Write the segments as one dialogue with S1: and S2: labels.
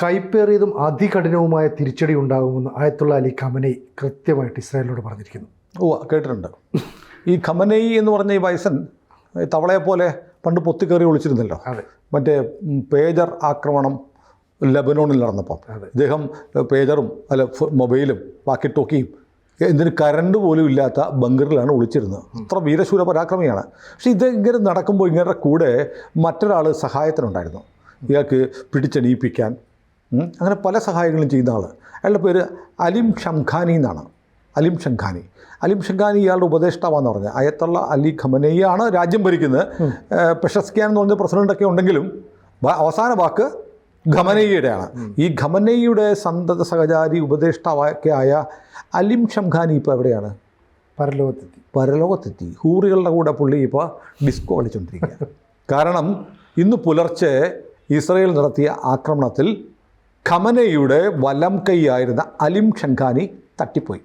S1: കൈപ്പേറിയതും അതികഠിനവുമായ തിരിച്ചടി ഉണ്ടാകുമെന്ന് ആയത്തുള്ള അലി ഖമനൈ കൃത്യമായിട്ട് ഇസ്രായേലിനോട് പറഞ്ഞിരിക്കുന്നു.
S2: കേട്ടിട്ടുണ്ട്. ഈ ഖമനൈ എന്ന് പറഞ്ഞ ഈ വയസ്സൻ തവളയെ പോലെ പണ്ട് പൊത്തിക്കയറി ഒളിച്ചിരുന്നല്ലോ. മറ്റേ പേജർ ആക്രമണം ലെബനോണിൽ നടന്നപ്പോൾ ഇദ്ദേഹം പേജറും മൊബൈലും വാക്കി ടോക്കിയും എന്തിന് കറണ്ട് പോലും ഇല്ലാത്ത ബങ്കറിലാണ് ഒളിച്ചിരുന്നത്. അത്ര വീരശൂര പരാക്രമിയാണ്. പക്ഷേ ഇത് ഇങ്ങനെ നടക്കുമ്പോൾ ഇങ്ങനെ കൂടെ മറ്റൊരാൾ സഹായത്തിനുണ്ടായിരുന്നു. ഇയാൾക്ക് പിടിച്ചെണീപ്പിക്കാൻ അങ്ങനെ പല സഹായങ്ങളും ചെയ്യുന്ന ആൾ. അയാളുടെ പേര് അലിം ഷംഖാനി എന്നാണ്. അലിം ഷംഖാനി ഇയാളുടെ ഉപദേഷ്ടാവാന്ന് പറഞ്ഞത്. അയത്തുള്ള അലി ഖമനൈയാണ് രാജ്യം ഭരിക്കുന്നത്. പെഷസ്ക്യാൻ എന്ന് പറഞ്ഞ പ്രസിഡൻ്റൊക്കെ ഉണ്ടെങ്കിലും അവസാന വാക്ക് ഖമനൈയുടെയാണ്. ഈ ഖമനൈയുടെ സന്തത സഹചാരി ഉപദേഷ്ടാവൊക്കെ ആയ അലിം ഷംഖാനി ഇപ്പോൾ എവിടെയാണ്? പരലോകത്തെത്തി. ഹൂറികളുടെ കൂടെ പുള്ളി ഇപ്പോൾ ഡിസ്കോ കളിച്ചുകൊണ്ടിരിക്കുക. കാരണം ഇന്ന് പുലർച്ചെ ഇസ്രയേൽ നടത്തിയ ആക്രമണത്തിൽ ഖമനൈയുടെ വലം കൈയായിരുന്ന അലിം ഷംഖാനി തട്ടിപ്പോയി.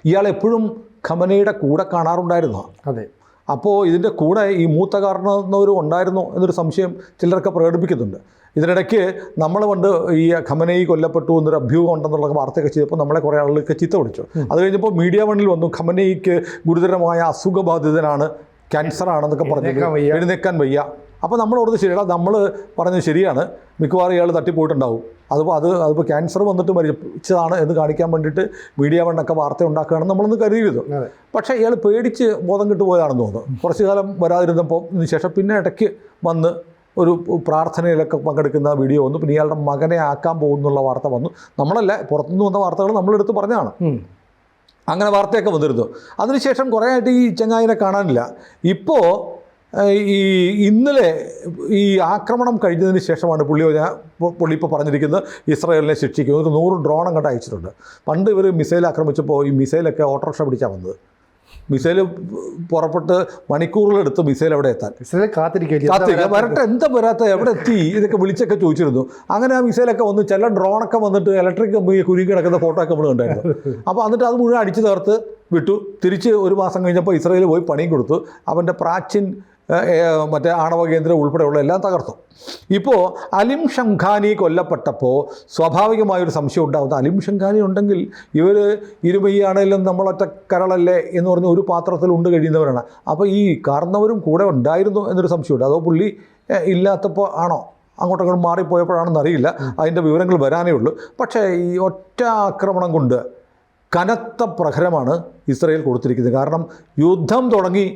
S2: ഇയാൾ എപ്പോഴും ഖമനൈയുടെ കൂടെ കാണാറുണ്ടായിരുന്നു.
S1: അതെ.
S2: അപ്പോൾ ഇതിൻ്റെ കൂടെ ഈ മൂത്ത കാരണവരും ഉണ്ടായിരുന്നോ എന്നൊരു സംശയം ചിലരൊക്കെ പ്രകടിപ്പിക്കുന്നുണ്ട്. ഇതിനിടയ്ക്ക് നമ്മൾ പണ്ട് ഈ ഖമനൈ കൊല്ലപ്പെട്ടു എന്നൊരു അഭ്യൂഹം ഉണ്ടെന്നുള്ള വാർത്തയൊക്കെ ചെയ്തപ്പോൾ നമ്മളെ കുറേ ആളുകൾക്ക് ചീത്ത വിളിച്ചു. അത് കഴിഞ്ഞപ്പോൾ മീഡിയ വണ്ണിൽ വന്നു ഖമനൈക്ക് ഗുരുതരമായ അസുഖബാധിതനാണ്, ക്യാൻസറാണെന്നൊക്കെ പറഞ്ഞ് എഴുന്നേക്കാൻ വയ്യ. അപ്പോൾ നമ്മൾ ഓർത്ത് ശരിയല്ല, നമ്മൾ പറഞ്ഞത് ശരിയാണ്, മിക്കവാറും ഇയാൾ തട്ടിപ്പോയിട്ടുണ്ടാവും. അതിപ്പോൾ ക്യാൻസർ വന്നിട്ട് മരിച്ചതാണ് എന്ന് കാണിക്കാൻ വേണ്ടിയിട്ട് മീഡിയ വണ്ണൊക്കെ വാർത്ത ഉണ്ടാക്കുകയാണെന്ന് നമ്മളൊന്ന് കരുതിയിരുന്നു. പക്ഷേ ഇയാൾ പേടിച്ച് ബോധം കിട്ടു പോയതാണെന്ന് തോന്നുന്നു. കുറച്ച് കാലം വരാതിരുന്നപ്പോൾ ഇതിന് ശേഷം പിന്നെ ഇടയ്ക്ക് വന്ന് ഒരു പ്രാർത്ഥനയിലൊക്കെ പങ്കെടുക്കുന്ന വീഡിയോ വന്നു. പിന്നെ ഇയാളുടെ മകനെ ആക്കാൻ പോകുന്നുള്ള വാർത്ത വന്നു. നമ്മളല്ല, പുറത്തുനിന്ന് വന്ന വാർത്തകൾ നമ്മളെടുത്ത് പറഞ്ഞതാണ്. അങ്ങനെ വാർത്തയൊക്കെ വന്നിരുന്നു. അതിനുശേഷം കുറേ ആയിട്ട് ഈ ചങ്ങായിനെ കാണാനില്ല. ഇപ്പോൾ ഇന്നലെ ഈ ആക്രമണം കഴിഞ്ഞതിന് ശേഷമാണ് പുള്ളി ഇപ്പോൾ പറഞ്ഞിരിക്കുന്നത് ഇസ്രായേലിനെ ശിക്ഷിക്കും. 100 ഡ്രോൺ അങ്ങോട്ട് അയച്ചിട്ടുണ്ട്. പണ്ട് ഇവർ മിസൈൽ ആക്രമിച്ചപ്പോൾ ഈ മിസൈലൊക്കെ ഓട്ടോറിക്ഷ പിടിച്ചാൽ വന്നത്. മിസൈൽ പുറപ്പെട്ട് മണിക്കൂറുകളെടുത്ത് മിസൈൽ അവിടെ എത്താൻ കാത്തിരിക്കുക. വരട്ടെ, എന്താ വരാത്ത, എവിടെ എത്തി, ഇതൊക്കെ വിളിച്ചൊക്കെ ചോദിച്ചിരുന്നു. അങ്ങനെ ആ മിസൈലൊക്കെ വന്ന് ചില ഡ്രോണൊക്കെ വന്നിട്ട് ഇലക്ട്രിക് കമ്പി കുരുങ്ങി കിടക്കുന്ന ഫോട്ടോ ഒക്കെ നമ്മൾ കണ്ടായിരുന്നു. അപ്പോൾ എന്നിട്ട് അത് മുഴുവൻ അടിച്ചു തകർത്ത് വിട്ടു. തിരിച്ച് ഒരു മാസം കഴിഞ്ഞപ്പോൾ ഇസ്രായേൽ പോയി പണിയും കൊടുത്തു. അവൻ്റെ പ്രാചീൻ മറ്റേ ആണവ കേന്ദ്രം ഉൾപ്പെടെയുള്ള എല്ലാം തകർത്തു. ഇപ്പോൾ അലിം ഷംഖാനി കൊല്ലപ്പെട്ടപ്പോൾ സ്വാഭാവികമായൊരു സംശയം ഉണ്ടാകുന്നത്, അലിം ഷംഖാനി ഉണ്ടെങ്കിൽ ഇവർ ഇരുമയ്യാണേലും നമ്മളൊറ്റ കരളല്ലേ എന്ന് പറഞ്ഞ് ഒരു പാത്രത്തിൽ ഉണ്ട് കഴിയുന്നവരാണ്. അപ്പോൾ ഈ കാരണവരും കൂടെ ഉണ്ടായിരുന്നു എന്നൊരു സംശയമുണ്ട്. അതോ പുള്ളി ഇല്ലാത്തപ്പോൾ ആണോ, അങ്ങോട്ടങ്ങോട്ട് മാറിപ്പോയപ്പോഴാണെന്ന് അറിയില്ല. അതിൻ്റെ വിവരങ്ങൾ വരാനേ ഉള്ളൂ. പക്ഷേ ഈ ഒറ്റ ആക്രമണം കൊണ്ട് കനത്ത പ്രഹരമാണ് ഇസ്രായേൽ കൊടുത്തിരിക്കുന്നത്. കാരണം യുദ്ധം തുടങ്ങി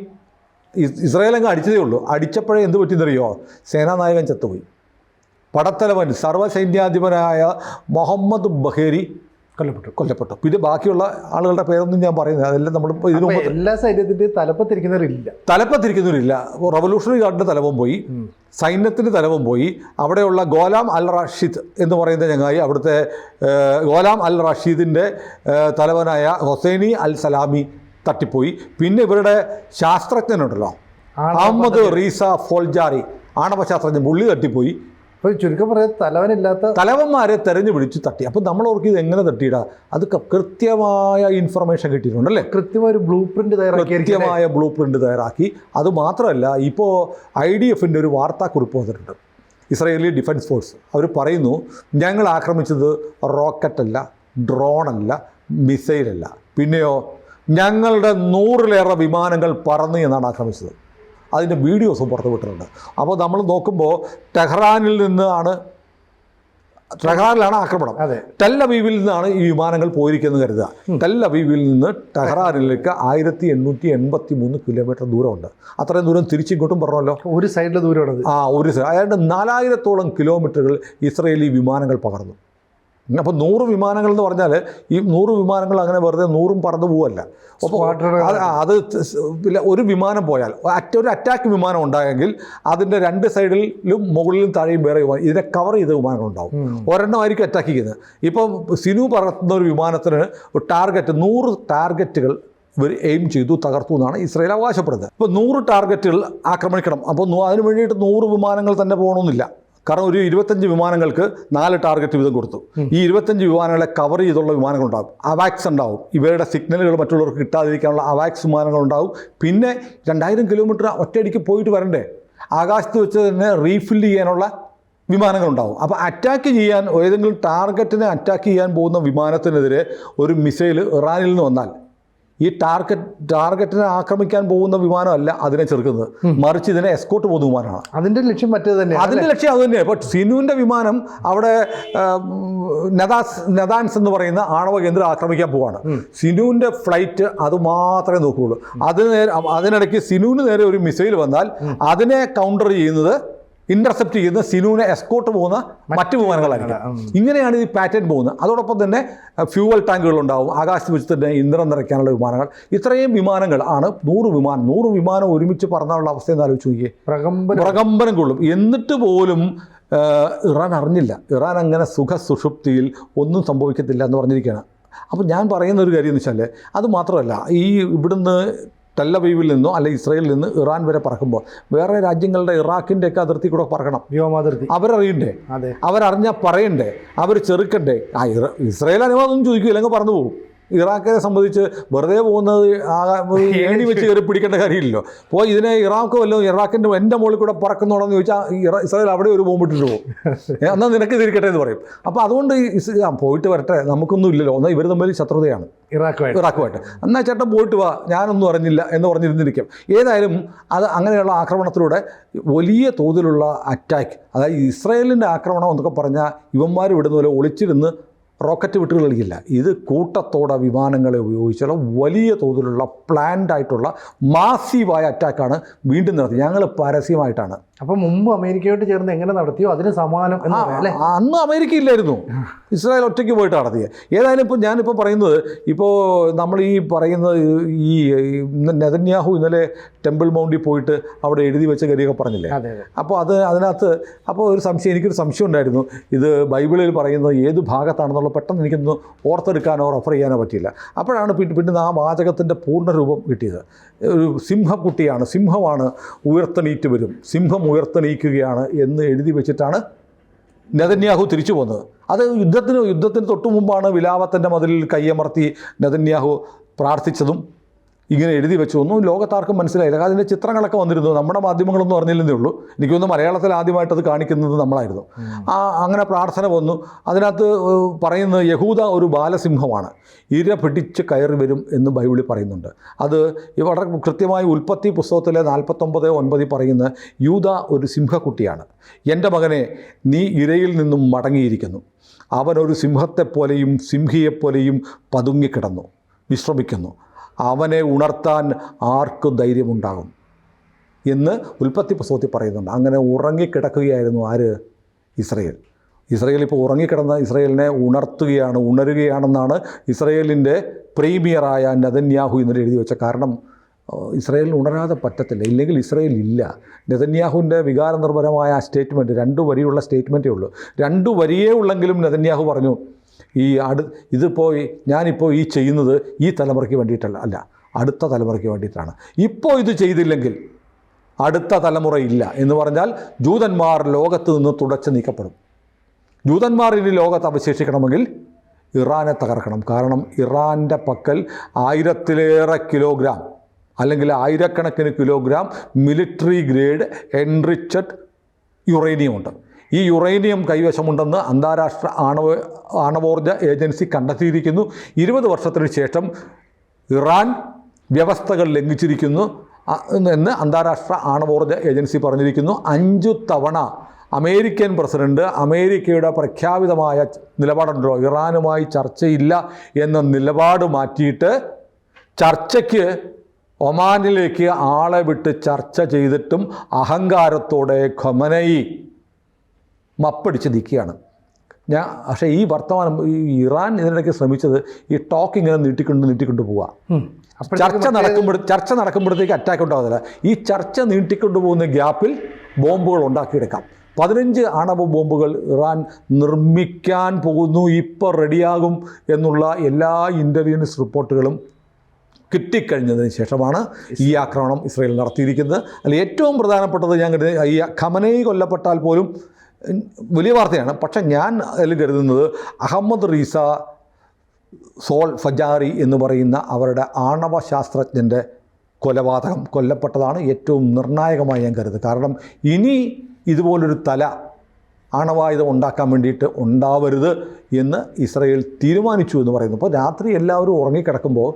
S2: ഇസ്രായേൽ അങ്ങ് അടിച്ചതേ ഉള്ളൂ. അടിച്ചപ്പോഴേ എന്ത് പറ്റിയെന്നറിയോ? സേനാനായകൻ ചത്തുപോയി. പടത്തലവൻ സർവ്വസൈന്യാധിപനായ മുഹമ്മദ് ബഹേരി കൊല്ലപ്പെട്ടു. പിന്നെ ബാക്കിയുള്ള ആളുകളുടെ പേരൊന്നും ഞാൻ പറയുന്നത്, അതെല്ലാം നമ്മളിപ്പോൾ ഇതിനു മുമ്പ്
S1: എല്ലാ സൈന്യത്തിൻ്റെയും
S2: തലപ്പത്തിരിക്കുന്നവരില്ല. റവല്യൂഷണറി ഗാർഡിൻ്റെ തലവൻ പോയി, സൈന്യത്തിൻ്റെ തലവൻ പോയി. അവിടെയുള്ള ഗോലാം അൽ റാഷിദ് എന്ന് പറയുന്ന ചങ്ങായി, അവിടുത്തെ ഗോലാം അൽ റാഷിദിൻ്റെ തലവനായ ഹൊസൈനി അൽ സലാമി തട്ടിപ്പോയി. പിന്നെ ഇവരുടെ ശാസ്ത്രജ്ഞനുണ്ടല്ലോ, അഹമ്മദ് റീസ ഫോൾജാറി, ആണവശാസ്ത്രജ്ഞൻ, പുള്ളി തട്ടിപ്പോയി.
S1: ഇപ്പോൾ ചുരുക്കം പറയാൻ
S2: തലവന്മാരെ തെരഞ്ഞു പിടിച്ച് തട്ടി. അപ്പം നമ്മൾ ഓർക്ക് ഇത് എങ്ങനെ തട്ടിയിടാ? അത് കൃത്യമായ ഇൻഫർമേഷൻ കിട്ടിയിട്ടുണ്ടല്ലേ,
S1: കൃത്യമായ ബ്ലൂ
S2: പ്രിൻ്റ് തയ്യാറാക്കി. അതുമാത്രമല്ല, ഇപ്പോൾ IDFൻ്റെ ഒരു വാർത്താക്കുറിപ്പ് വന്നിട്ടുണ്ട്. ഇസ്രായേലി ഡിഫൻസ് ഫോഴ്സ് അവർ പറയുന്നു, ഞങ്ങൾ ആക്രമിച്ചത് റോക്കറ്റല്ല, ഡ്രോണല്ല, മിസൈലല്ല, പിന്നെയോ ഞങ്ങളുടെ 100-ലേറെ വിമാനങ്ങൾ പറന്ന് എന്നാണ് ആക്രമിച്ചത്. അതിൻ്റെ വീഡിയോസും പുറത്ത് വിട്ടിട്ടുണ്ട്. അപ്പോൾ നമ്മൾ നോക്കുമ്പോൾ ടെഹ്റാനിലാണ് ആക്രമണം. ടെൽ അവീവിൽ നിന്നാണ് ഈ വിമാനങ്ങൾ പോയിരിക്കുന്നത് കരുതുക. ടെൽ അവീവിൽ നിന്ന് ടെഹ്റാനിലേക്ക് 1883 കിലോമീറ്റർ ദൂരമുണ്ട്. അത്രയും ദൂരം തിരിച്ചിങ്ങോട്ടും പറഞ്ഞല്ലോ,
S1: ഒരു സൈഡിലെ ദൂരമാണ്.
S2: ഒരു സൈഡ്. അതായത് 4000-ഓളം കിലോമീറ്ററുകൾ ഇസ്രായേലി വിമാനങ്ങൾ പകർന്നു. അപ്പോൾ 100 വിമാനങ്ങൾ എന്ന് പറഞ്ഞാൽ ഈ 100 വിമാനങ്ങൾ അങ്ങനെ വെറുതെ 100ഉം പറന്നു പോവല്ല. അപ്പോൾ അത് ഒരു വിമാനം പോയാൽ ഒരു അറ്റാക്ക് വിമാനം ഉണ്ടായെങ്കിൽ അതിൻ്റെ 2 സൈഡിലും മുകളിലും താഴെയും വേറെ ഇതിനെ കവർ ചെയ്ത വിമാനങ്ങളുണ്ടാവും. ഒരെണ്ണമായിരിക്കും അറ്റാക്ക് ചെയ്യുന്നത്. ഇപ്പം സിനു പറത്തുന്ന ഒരു വിമാനത്തിന് ടാർഗറ്റ് 100 ടാർഗറ്റുകൾ ഇവർ എയിം ചെയ്തു, തകർത്തു എന്നാണ് ഇസ്രായേൽ അവകാശപ്പെടുന്നത്. ഇപ്പോൾ 100 ടാർഗറ്റുകൾ ആക്രമിക്കണം. അപ്പോൾ അതിന് വേണ്ടിയിട്ട് 100 വിമാനങ്ങൾ തന്നെ പോകണമെന്നില്ല. കാരണം ഒരു 25 വിമാനങ്ങൾക്ക് 4 ടാർഗറ്റ് വീതം കൊടുത്തു. ഈ 25 വിമാനങ്ങളെ കവർ ചെയ്തുള്ള വിമാനങ്ങളുണ്ടാകും. അവാക്സ് ഉണ്ടാവും, ഇവരുടെ സിഗ്നലുകൾ മറ്റുള്ളവർക്ക് കിട്ടാതിരിക്കാനുള്ള അവാക്സ് വിമാനങ്ങളുണ്ടാവും. പിന്നെ 2000 കിലോമീറ്റർ ഒറ്റയടിക്ക് പോയിട്ട് വരണ്ടേ, ആകാശത്ത് വെച്ച് തന്നെ റീഫിൽ ചെയ്യാനുള്ള വിമാനങ്ങളുണ്ടാവും. അപ്പോൾ അറ്റാക്ക് ചെയ്യാൻ ഏതെങ്കിലും ടാർഗറ്റിനെ അറ്റാക്ക് ചെയ്യാൻ പോകുന്ന വിമാനത്തിനെതിരെ ഒരു മിസൈൽ ഇറാനിൽ നിന്ന് വന്നാൽ ഈ ടാർഗറ്റിനെ ആക്രമിക്കാൻ പോകുന്ന വിമാനമല്ല അതിനെ ചെറുക്കുന്നത്, മറിച്ച് ഇതിനെ എസ്കോർട്ട് പോകുന്ന വിമാനമാണ്.
S1: അതിൻ്റെ ലക്ഷ്യം മറ്റേത് തന്നെയാണ്.
S2: അതിൻ്റെ ലക്ഷ്യം അത് തന്നെയാണ്. ഇപ്പോൾ സിനുവിൻ്റെ വിമാനം അവിടെ നദാൻസ് എന്ന് പറയുന്ന ആണവ കേന്ദ്രം ആക്രമിക്കാൻ പോവാണ്. സിനുവിൻ്റെ ഫ്ലൈറ്റ് അത് മാത്രമേ നോക്കുകയുള്ളൂ. അതിനിടയ്ക്ക് സിനുവിന് നേരെ ഒരു മിസൈൽ വന്നാൽ അതിനെ കൗണ്ടർ ചെയ്യുന്നത്, ഇന്റർസെപ്റ്റ് ചെയ്യുന്ന സിനുവിനെ എസ്കോർട്ട് പോകുന്ന മറ്റു വിമാനങ്ങളായിരിക്കും. ഇങ്ങനെയാണ് ഈ പാറ്റേൺ പോകുന്നത്. അതോടൊപ്പം തന്നെ ഫ്യൂവൽ ടാങ്കുകളുണ്ടാവും, ആകാശത്ത് വെച്ച് തന്നെ ഇന്ധനം നിറയ്ക്കാനുള്ള വിമാനങ്ങൾ. ഇത്രയും വിമാനങ്ങൾ ആണ് 100 വിമാനം ഒരുമിച്ച് പറന്നാനുള്ള അവസ്ഥ എന്ന് ആലോചിച്ച് നോക്കിയേ. പ്രകമ്പനം കൊള്ളും. എന്നിട്ട് പോലും ഇറാൻ അറിഞ്ഞില്ല. ഇറാൻ അങ്ങനെ സുഷുപ്തിയിൽ ഒന്നും സംഭവിക്കത്തില്ല എന്ന് പറഞ്ഞിരിക്കുകയാണ്. അപ്പോൾ ഞാൻ പറയുന്ന ഒരു കാര്യം എന്ന് വെച്ചാൽ, അത് മാത്രമല്ല, ഈ ഇവിടുന്ന് ടെല്ലവീവിൽ നിന്നോ അല്ലെങ്കിൽ ഇസ്രയേലിൽ നിന്ന് ഇറാൻ വരെ പറക്കുമ്പോൾ വേറെ രാജ്യങ്ങളുടെ ഇറാഖിൻ്റെ ഒക്കെ അതിർത്തി കൂടെ പറക്കണം,
S1: വ്യോമാതിർത്തി.
S2: അവരറിയണ്ടേ, അവരറിഞ്ഞാൽ പറയണ്ടേ, അവർ ചെറുക്കണ്ടേ. ഇസ്രയേൽ അനുവാദമൊന്നും ചോദിക്കില്ല, അങ്ങ് പറന്നു പോകും. ഇറാഖിനെ സംബന്ധിച്ച് വെറുതെ പോകുന്നത് ഏണി വെച്ച് കയറി പിടിക്കേണ്ട കാര്യമില്ലല്ലോ. അപ്പോൾ ഇതിനെ ഇറാഖ് വല്ലതും ഇറാഖിൻ്റെ എൻ്റെ മുകളിൽ കൂടെ പറക്കുന്നോടെന്ന് ചോദിച്ചാൽ ഇസ്രായേൽ അവിടെ ഒരു ബോംബിട്ടിട്ട് പോകും. എന്നാൽ നിനക്ക് തിരിക്കട്ടെ എന്ന് പറയും. അപ്പോൾ അതുകൊണ്ട് പോയിട്ട് വരട്ടെ, നമുക്കൊന്നും ഇല്ലല്ലോ, എന്നാൽ ഇവർ തമ്മിൽ ശത്രുതയാണ് ഇറാഖുമായിട്ട്. എന്നാൽ ചേട്ടൻ പോയിട്ട് വാ, ഞാനൊന്നും അറിഞ്ഞില്ല എന്ന് പറഞ്ഞിരുന്നിരിക്കും. ഏതായാലും അത് അങ്ങനെയുള്ള ആക്രമണത്തിലൂടെ വലിയ തോതിലുള്ള അറ്റാക്ക്, അതായത് ഇസ്രായേലിൻ്റെ ആക്രമണം എന്നൊക്കെ പറഞ്ഞാൽ ഇവന്മാർ വിടുന്ന പോലെ ഒളിച്ചിരുന്ന് റോക്കറ്റ് വിട്ട് കളിക്കില്ല. ഇത് കൂട്ടത്തോടെ വിമാനങ്ങളെ ഉപയോഗിച്ചുള്ള വലിയ തോതിലുള്ള പ്ലാൻഡ് ആയിട്ടുള്ള മാസീവായ അറ്റാക്കാണ് വീണ്ടും നടത്തി. ഞങ്ങൾ പരസ്യമായിട്ടാണ്.
S1: അപ്പോൾ മുമ്പ് അമേരിക്കയോട്ട് ചേർന്ന് എങ്ങനെ നടത്തിയോ അതിന് സമാനം അല്ലേ?
S2: അന്ന് അമേരിക്ക ഇല്ലായിരുന്നു, ഇസ്രായേൽ ഒറ്റയ്ക്ക് പോയിട്ട് നടത്തിയത്. ഏതായാലും ഇപ്പോൾ ഞാനിപ്പോൾ പറയുന്നത്, ഇപ്പോൾ നമ്മൾ ഈ പറയുന്നത് ഈ നെതന്യാഹു ഇന്നലെ ടെമ്പിൾ മൗണ്ടിൽ പോയിട്ട് അവിടെ എഴുതി വെച്ച കാര്യമൊക്കെ പറഞ്ഞില്ലേ. അപ്പോൾ അതിനകത്ത് ഒരു സംശയം, എനിക്കൊരു സംശയം ഉണ്ടായിരുന്നു. ഇത് ബൈബിളിൽ പറയുന്നത് ഏത് ഭാഗത്താണെന്നുള്ള പെട്ടെന്ന് എനിക്കൊന്ന് ഓർത്തെടുക്കാനോ റെഫർ ചെയ്യാനോ പറ്റിയില്ല. അപ്പോഴാണ് പിന്നെ ആ വാചകത്തിൻ്റെ പൂർണ്ണരൂപം കിട്ടിയത്. ഒരു സിംഹക്കുട്ടിയാണ്, സിംഹമാണ്, ഉയർത്തെണീറ്റ് വരും, സിംഹം ഉയർത്തെണീക്കുകയാണ് എന്ന് എഴുതി വെച്ചിട്ടാണ് നെതന്യാഹു തിരിച്ചു പോകുന്നത്. അത് യുദ്ധത്തിന് തൊട്ടു മുമ്പാണ് വിലാപത്തിൻ്റെ മതിലിൽ കയ്യമർത്തി നെതന്യാഹു പ്രാർത്ഥിച്ചതും ഇങ്ങനെ എഴുതി വെച്ചു. ഒന്നും ലോകത്താർക്കും മനസ്സിലായില്ല. അതിൻ്റെ ചിത്രങ്ങളൊക്കെ വന്നിരുന്നു, നമ്മുടെ മാധ്യമങ്ങളൊന്നും അറിഞ്ഞില്ലെന്നേ ഉള്ളൂ. എനിക്ക് തോന്നുന്നു മലയാളത്തിൽ ആദ്യമായിട്ടത് കാണിക്കുന്നത് നമ്മളായിരുന്നു. അങ്ങനെ പ്രാർത്ഥന വന്നു. അതിനകത്ത് പറയുന്നത് യഹൂദ ഒരു ബാലസിംഹമാണ്, ഇര പിടിച്ച് കയറി വരും എന്ന് ബൈബിളിൽ പറയുന്നുണ്ട്. അത് വളരെ കൃത്യമായി ഉൽപ്പത്തി പുസ്തകത്തിലെ 49:9 പറയുന്ന യൂദ ഒരു സിംഹക്കുട്ടിയാണ്. എൻ്റെ മകനെ, നീ ഇരയിൽ നിന്നും മടങ്ങിയിരിക്കുന്നു. അവനൊരു സിംഹത്തെപ്പോലെയും സിംഹിയെപ്പോലെയും പതുങ്ങിക്കിടന്നു വിശ്രമിക്കുന്നു. അവനെ ഉണർത്താൻ ആർക്കും ധൈര്യമുണ്ടാകും എന്ന് ഉൽപ്പത്തി പുസ്തകത്തിൽ പറയുന്നുണ്ട്. അങ്ങനെ ഉറങ്ങിക്കിടക്കുകയായിരുന്നു ആര്? ഇസ്രയേൽ ഇപ്പോൾ ഉറങ്ങിക്കിടന്ന ഇസ്രയേലിനെ ഉണരുകയാണെന്നാണ് ഇസ്രയേലിൻ്റെ പ്രീമിയറായ നെതന്യാഹു ഇന്നലെ എഴുതി വെച്ച. കാരണം ഇസ്രയേലിന് ഉണരാതെ പറ്റത്തില്ല, ഇല്ലെങ്കിൽ ഇസ്രയേൽ ഇല്ല. നെതന്യാഹുവിൻ്റെ വികാരനിർഭരമായ ആ സ്റ്റേറ്റ്മെൻറ്റ്, 2 വരിയുള്ള സ്റ്റേറ്റ്മെൻറ്റേ ഉള്ളൂ. 2 വരിയേ ഉള്ളെങ്കിലും നെതന്യാഹു പറഞ്ഞു, ഞാനിപ്പോൾ ഈ ചെയ്യുന്നത് ഈ തലമുറയ്ക്ക് വേണ്ടിയിട്ടല്ല, അടുത്ത തലമുറയ്ക്ക് വേണ്ടിയിട്ടാണ്. ഇപ്പോൾ ഇത് ചെയ്തില്ലെങ്കിൽ അടുത്ത തലമുറയില്ല എന്ന് പറഞ്ഞാൽ ജൂതന്മാർ ലോകത്ത് നിന്ന് തുടച്ചു നീക്കപ്പെടും. ജൂതന്മാർ ഇനി ലോകത്ത് അവശേഷിക്കണമെങ്കിൽ ഇറാനെ തകർക്കണം. കാരണം ഇറാൻ്റെ പക്കൽ 1000-ലേറെ കിലോഗ്രാം അല്ലെങ്കിൽ 1000-കണക്കിന് kilogram military grade enriched uranium ഉണ്ട്. ഈ യുറേനിയം കൈവശമുണ്ടെന്ന് അന്താരാഷ്ട്ര ആണവോർജ ഏജൻസി കണ്ടെത്തിയിരിക്കുന്നു. 20 വർഷത്തിന് ശേഷം ഇറാൻ വ്യവസ്ഥകൾ ലംഘിച്ചിരിക്കുന്നു എന്ന് അന്താരാഷ്ട്ര ആണവോർജ ഏജൻസി പറഞ്ഞിരിക്കുന്നു. 5 തവണ അമേരിക്കൻ പ്രസിഡന്റ് അമേരിക്കയുടെ പ്രഖ്യാപിതമായ നിലപാടുണ്ടല്ലോ, ഇറാനുമായി ചർച്ചയില്ല എന്ന നിലപാട് മാറ്റിയിട്ട് ചർച്ചയ്ക്ക് ഒമാനിലേക്ക് ആളെ വിട്ട് ചർച്ച ചെയ്തിട്ടും അഹങ്കാരത്തോടെ ഖമനയി മപ്പടിച്ച് നിൽക്കുകയാണ്. പക്ഷേ ഈ വർത്തമാനം ഇറാൻ ഇതിനിടയ്ക്ക് ശ്രമിച്ചത് ഈ ടോക്ക് ഇങ്ങനെ നീട്ടിക്കൊണ്ട് പോവുക. ചർച്ച നടക്കുമ്പോഴത്തേക്ക് അറ്റാക്ക് ഉണ്ടാകുന്നില്ല. ഈ ചർച്ച നീട്ടിക്കൊണ്ടു പോകുന്ന ഗ്യാപ്പിൽ ബോംബുകൾ ഉണ്ടാക്കിയെടുക്കാം. 15 ആണവ ബോംബുകൾ ഇറാൻ നിർമ്മിക്കാൻ പോകുന്നു, ഇപ്പോൾ റെഡിയാകും എന്നുള്ള എല്ലാ ഇൻ്റലിജൻസ് റിപ്പോർട്ടുകളും കിട്ടിക്കഴിഞ്ഞതിന് ശേഷമാണ് ഈ ആക്രമണം ഇസ്രയേൽ നടത്തിയിരിക്കുന്നത്. അതിൽ ഏറ്റവും പ്രധാനപ്പെട്ടത് ഞാൻ കരുതുന്നത്, ഈ ഖമനയി കൊല്ലപ്പെട്ടാൽ പോലും വലിയ വാർത്തയാണ്. പക്ഷെ ഞാൻ അതിൽ കരുതുന്നത് അഹമ്മദ് റീസ സോൾ ഫജാറി എന്ന് പറയുന്ന അവരുടെ ആണവ ശാസ്ത്രജ്ഞൻ്റെ കൊല്ലപ്പെട്ടതാണ് ഏറ്റവും നിർണായകമായി ഞാൻ കരുതുന്നത്. കാരണം ഇനി ഇതുപോലൊരു തല ആണവായുധം ഉണ്ടാക്കാൻ വേണ്ടിയിട്ട് ഉണ്ടാവരുത് എന്ന് ഇസ്രയേൽ തീരുമാനിച്ചു എന്ന് പറയുന്നു. അപ്പോൾ രാത്രി എല്ലാവരും ഉറങ്ങിക്കിടക്കുമ്പോൾ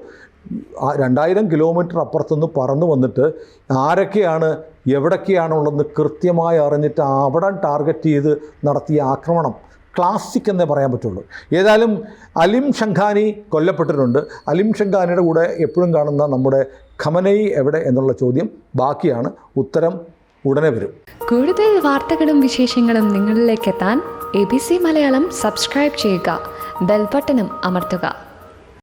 S2: 2000 കിലോമീറ്റർ അപ്പുറത്തുനിന്ന് പറന്നു വന്നിട്ട് ആരൊക്കെയാണ് എവിടൊക്കെയാണുള്ളതെന്ന് കൃത്യമായി അറിഞ്ഞിട്ട് അവിടെ ടാർഗറ്റ് ചെയ്ത് നടത്തിയ ആക്രമണം ക്ലാസിക് എന്നേ പറയാൻ പറ്റുള്ളൂ. ഏതായാലും അലിം ഷംഖാനി കൊല്ലപ്പെട്ടിട്ടുണ്ട്. അലിം ഷംഖാനിയുടെ കൂടെ എപ്പോഴും കാണുന്ന നമ്മുടെ ഖമനയി എവിടെ എന്നുള്ള ചോദ്യം ബാക്കിയാണ്. ഉത്തരം ഉടനെ വരും.
S3: കൂടുതൽ വാർത്തകളും വിശേഷങ്ങളും നിങ്ങളിലേക്ക് എത്താൻ ABC മലയാളം സബ്സ്ക്രൈബ് ചെയ്യുക, ബെൽബട്ടനും അമർത്തുക.